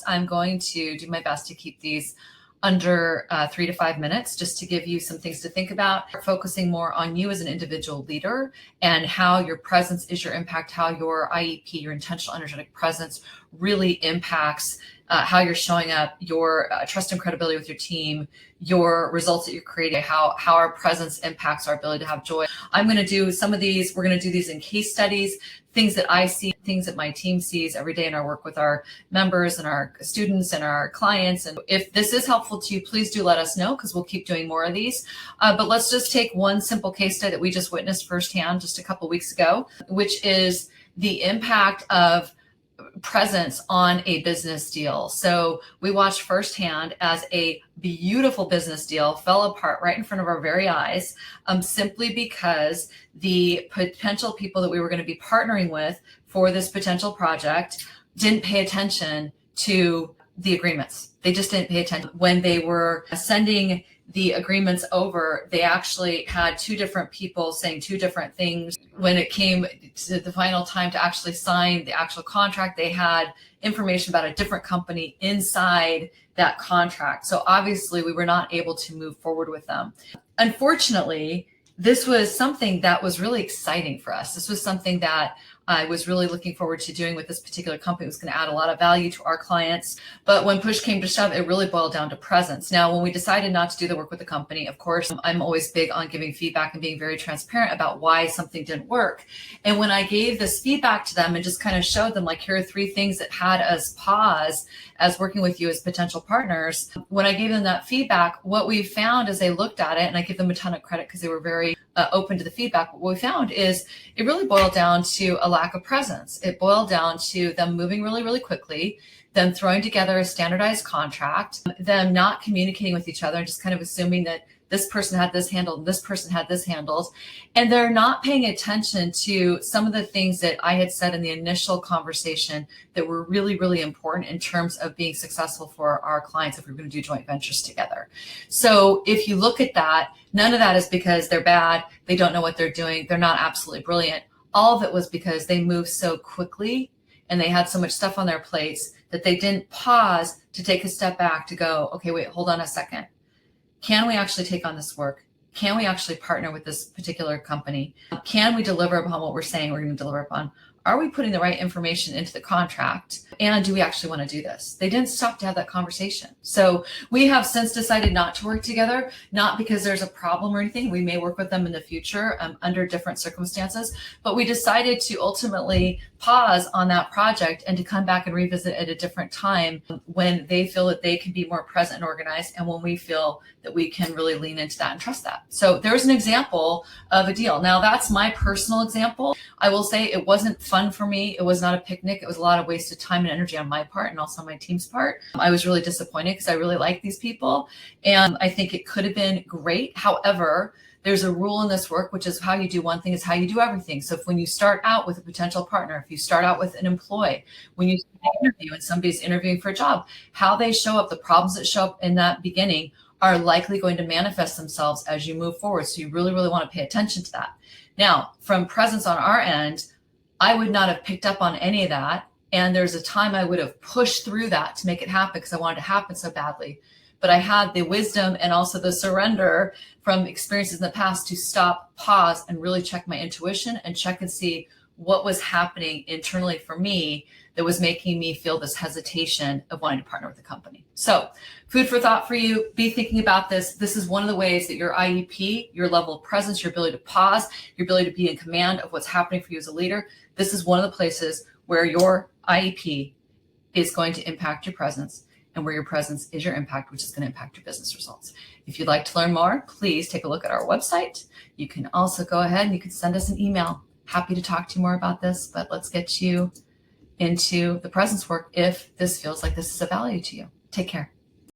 I'm going to do my best to keep these under 3 to 5 minutes, just to give you some things to think about, focusing more on you as an individual leader and how your presence is your impact, how your IEP, your intentional energetic presence, really impacts how you're showing up, your trust and credibility with your team, your results that you're creating, how our presence impacts our ability to have joy. I'm going to do some of these. We're going to do these in case studies, things that I see, things that my team sees every day in our work with our members and our students and our clients. And if this is helpful to you, please do let us know, because we'll keep doing more of these. But let's just take one simple case study that we just witnessed firsthand just a couple of weeks ago, which is the impact of presence on a business deal. So we watched firsthand as a beautiful business deal fell apart right in front of our very eyes, simply because the potential people that we were going to be partnering with for this potential project didn't pay attention to the agreements. They just didn't pay attention. When they were sending the agreements over, they actually had two different people saying two different things. When it came to the final time to actually sign the actual contract, they had information about a different company inside that contract. So obviously we were not able to move forward with them. Unfortunately, this was something that was really exciting for us. This was something that I was really looking forward to doing with this particular company. It was going to add a lot of value to our clients. But when push came to shove, it really boiled down to presence. Now, when we decided not to do the work with the company, of course, I'm always big on giving feedback and being very transparent about why something didn't work. And when I gave this feedback to them and just kind of showed them, like, here are 3 things that had us pause as working with you as potential partners, when I gave them that feedback, what we found as they looked at it, and I give them a ton of credit because they were very open to the feedback, but what we found is it really boiled down to a lack of presence. It boiled down to them moving really, really quickly, them throwing together a standardized contract, them not communicating with each other, and just kind of assuming that this person had this handled and this person had this handled. And they're not paying attention to some of the things that I had said in the initial conversation that were really, really important in terms of being successful for our clients if we're going to do joint ventures together. So if you look at that, none of that is because they're bad, they don't know what they're doing, they're not absolutely brilliant. All of it was because they moved so quickly and they had so much stuff on their plates that they didn't pause to take a step back to go, okay, wait, hold on a second. Can we actually take on this work? Can we actually partner with this particular company? Can we deliver upon what we're saying we're going to deliver upon? Are we putting the right information into the contract? And do we actually want to do this? They didn't stop to have that conversation. So we have since decided not to work together, not because there's a problem or anything. We may work with them in the future under different circumstances, but we decided to ultimately pause on that project and to come back and revisit at a different time when they feel that they can be more present and organized, and when we feel that we can really lean into that and trust that. So there's an example of a deal. Now, that's my personal example. I will say it wasn't fun for me. It was not a picnic. It was a lot of wasted time and energy on my part and also on my team's part. I was really disappointed because I really like these people and I think it could have been great. However, there's a rule in this work, which is how you do one thing is how you do everything. So if when you start out with a potential partner, if you start out with an employee, when you interview and somebody's interviewing for a job, how they show up, the problems that show up in that beginning are likely going to manifest themselves as you move forward. So you really, really want to pay attention to that. Now, from presence on our end, I would not have picked up on any of that. And there's a time I would have pushed through that to make it happen because I wanted it to happen so badly. But I had the wisdom and also the surrender from experiences in the past to stop, pause, and really check my intuition and check and see what was happening internally for me that was making me feel this hesitation of wanting to partner with the company. So food for thought for you. Be thinking about this. This is one of the ways that your IEP, your level of presence, your ability to pause, your ability to be in command of what's happening for you as a leader. This is one of the places where your IEP is going to impact your presence and where your presence is your impact, which is going to impact your business results. If you'd like to learn more, please take a look at our website. You can also go ahead and you can send us an email. Happy to talk to you more about this, but let's get you into the presence work if this feels like this is of value to you. Take care.